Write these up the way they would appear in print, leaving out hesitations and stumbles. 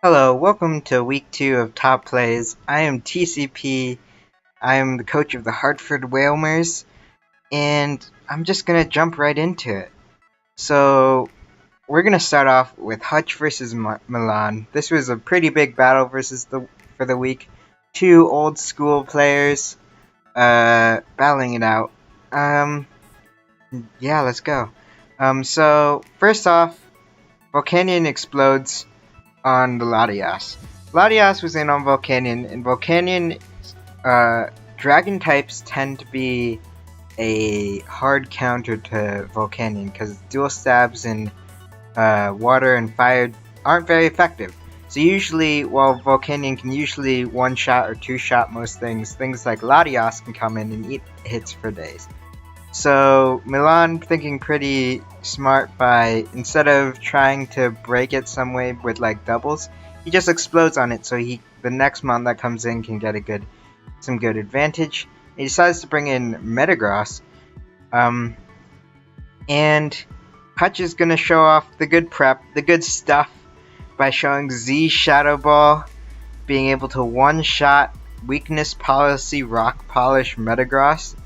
Hello, welcome to week 2 of Top Plays. I am TCP, I am the coach of the Hartford Whalers, and I'm just gonna jump right into it. So, we're gonna start off with Hutch versus Milan. This was a pretty big battle for the week. Two old school players, battling it out. Yeah, let's go. So, first off, Volcanion explodes on the Latias. Latias was in on Volcanion, and Volcanion, Dragon types tend to be a hard counter to Volcanion because dual stabs in water and fire aren't very effective. So usually, while Volcanion can usually one-shot or two-shot most things, things like Latias can come in and eat hits for days. So Milan, thinking pretty smart by, instead of trying to break it some way with like doubles, he just explodes on it so the next mon that comes in can get some good advantage. He decides to bring in Metagross, and Hutch is gonna show off the good prep, the good stuff, by showing Z Shadow Ball, being able to one-shot Weakness Policy Rock Polish Metagross.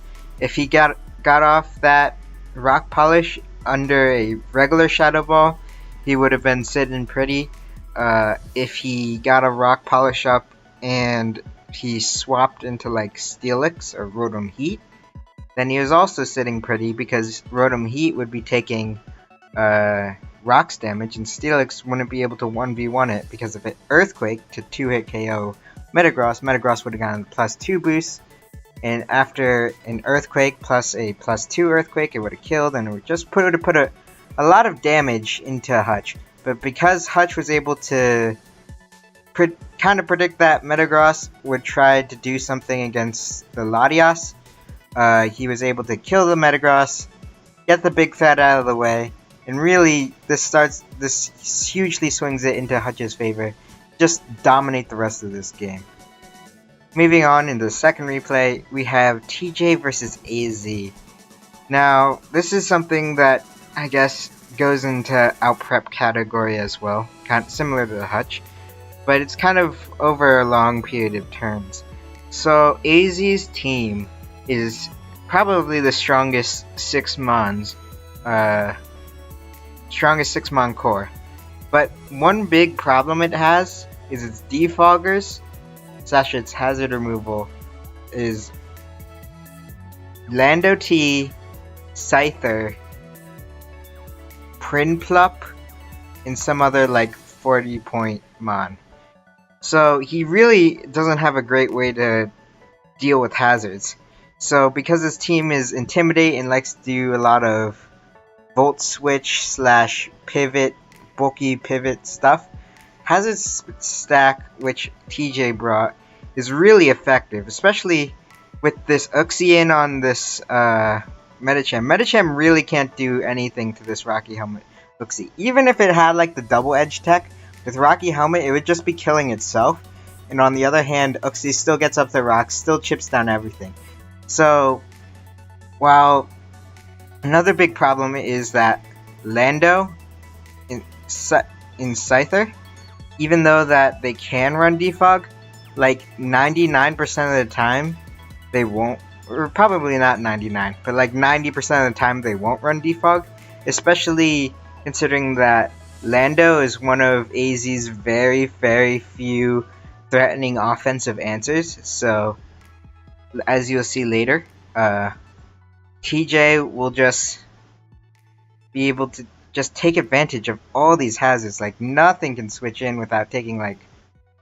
If he got off that Rock Polish under a regular Shadow Ball, he would have been sitting pretty. If he got a Rock Polish up and he swapped into like Steelix or Rotom Heat, then he was also sitting pretty because Rotom Heat would be taking Rocks damage and Steelix wouldn't be able to 1v1 it because of it Earthquake to 2-hit KO Metagross. Metagross would have gotten +2 boost. And after an Earthquake plus a +2 Earthquake, it would have killed, and it would just put a lot of damage into Hutch. But because Hutch was able to kind of predict that Metagross would try to do something against the Latias, he was able to kill the Metagross, get the big fat out of the way, and really this hugely swings it into Hutch's favor. Just dominate the rest of this game. Moving on in the second replay, we have TJ versus AZ. Now, this is something that I guess goes into out-prep category as well, kind of similar to the Hutch, but it's kind of over a long period of turns. So AZ's team is probably the strongest 6-mon core, but one big problem it has is its defoggers / its hazard removal is Lando T, Scyther, Prinplup, and some other like 40-point mon. So he really doesn't have a great way to deal with hazards. So because his team is Intimidate and likes to do a lot of Volt Switch / pivot, bulky pivot stuff, Hazard Stack, which TJ brought, is really effective, especially with this Uxie on this Medicham. Medicham really can't do anything to this Rocky Helmet Uxie. Even if it had like the double edge tech, with Rocky Helmet it would just be killing itself. And on the other hand, Uxie still gets up the rocks, still chips down everything. So, while another big problem is that Lando in Scyther, even though that they can run defog, like 99% of the time they won't, or probably not 99, but like 90% of the time they won't run defog, especially considering that Lando is one of AZ's very, very few threatening offensive answers. So, as you'll see later, TJ will just be able to just take advantage of all these hazards. Like, nothing can switch in without taking like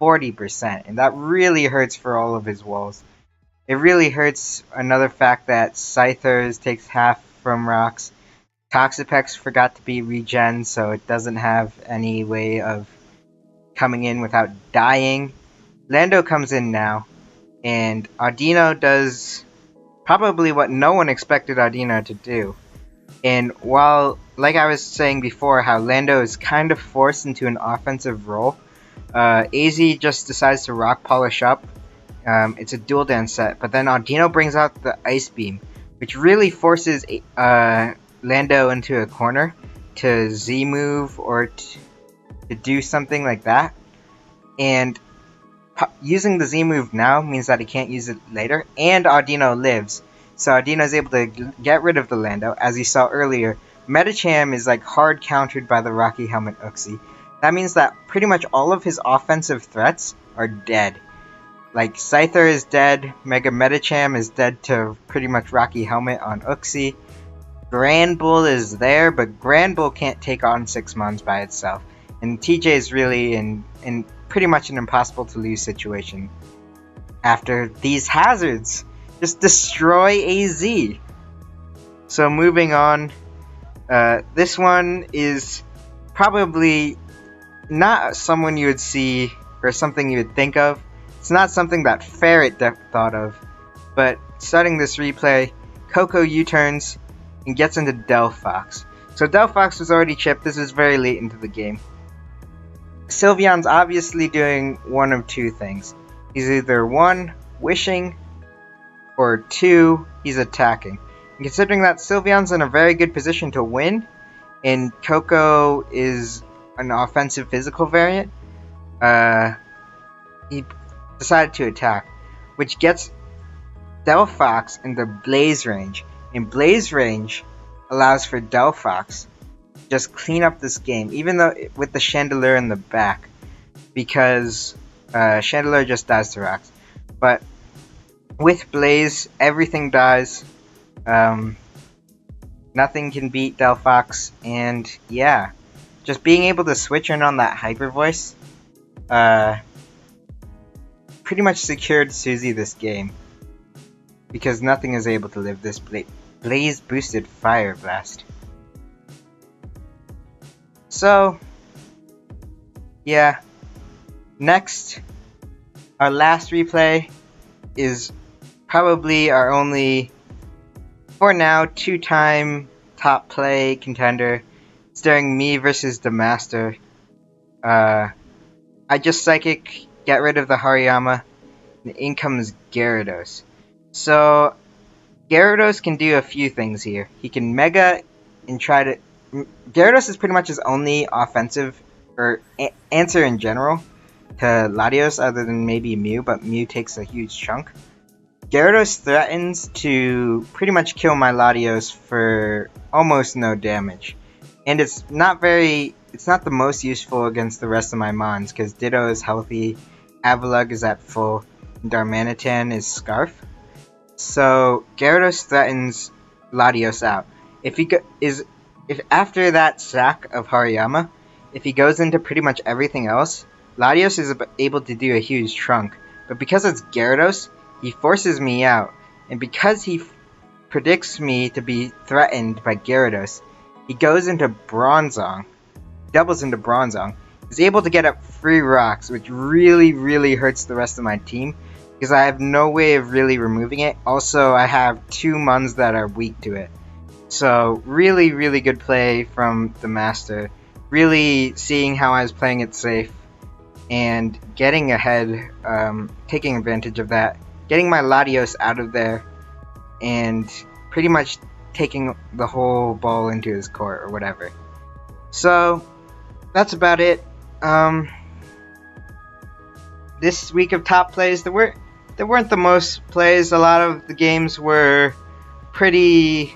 40%, and that really hurts for all of his walls. It really hurts another fact that Scyther's takes half from rocks. Toxapex forgot to be regen, so it doesn't have any way of coming in without dying. Lando comes in now, and Audino does probably what no one expected Audino to do. And while, like I was saying before, how Lando is kind of forced into an offensive role, AZ just decides to Rock Polish up. It's a dual dance set, but then Audino brings out the Ice Beam, which really forces Lando into a corner to Z move or to do something like that. and using the Z move now means that he can't use it later, and Audino lives. So Audino is able to get rid of the Lando. As you saw earlier, Medicham is like hard countered by the Rocky Helmet Uxie. That means that pretty much all of his offensive threats are dead. Like Scyther is dead, Mega Medicham is dead to pretty much Rocky Helmet on Uxie. Granbull is there, but Granbull can't take on 6 Mons by itself. And TJ is really in pretty much an impossible to lose situation. After these hazards, just destroy AZ. So moving on, this one is probably not someone you would see or something you would think of. It's not something that Ferret thought of, but starting this replay, Coco U-turns and gets into Delphox. So Delphox was already chipped. This is very late into the game. Sylveon's obviously doing one of two things. He's either 1, wishing, or 2, he's attacking. And considering that Sylveon's in a very good position to win, and Coco is an offensive physical variant, he decided to attack, which gets Delphox into Blaze range. And Blaze range allows for Delphox to just clean up this game, even though with the Chandelure in the back, because Chandelure just dies to rocks. But with Blaze, everything dies. Nothing can beat Delphox, and yeah, just being able to switch in on that Hyper Voice pretty much secured Suzy this game, because nothing is able to live this Blaze boosted Fire Blast. So yeah, next, our last replay is probably our only, for now, 2-time top play contender. It's during me versus the Master. I just Psychic, get rid of the Hariyama, and in comes Gyarados. So Gyarados can do a few things here. He can Mega and try to... Gyarados is pretty much his only offensive or answer in general to Latios, other than maybe Mew, but Mew takes a huge chunk. Gyarados threatens to pretty much kill my Latios for almost no damage. And it's not the most useful against the rest of my Mons, because Ditto is healthy, Avalugg is at full, and Darmanitan is Scarf. So Gyarados threatens Latios out. If after that sack of Hariyama, if he goes into pretty much everything else, Latios is able to do a huge trunk. But because it's Gyarados, he forces me out, and because he predicts me to be threatened by Gyarados, he goes into Bronzong, doubles into Bronzong. He's able to get up 3 rocks, which really, really hurts the rest of my team, because I have no way of really removing it. Also, I have 2 Mons that are weak to it. So, really, really good play from the Master. Really seeing how I was playing it safe, and getting ahead, taking advantage of that. Getting my Latios out of there, and pretty much taking the whole ball into his court, or whatever. So, that's about it. This week of top plays, there weren't the most plays. A lot of the games were pretty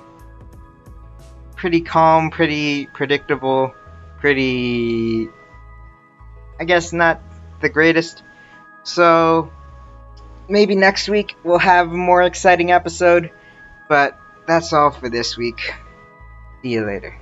calm, pretty predictable, pretty, I guess, not the greatest. So maybe next week we'll have a more exciting episode, but that's all for this week. See you later.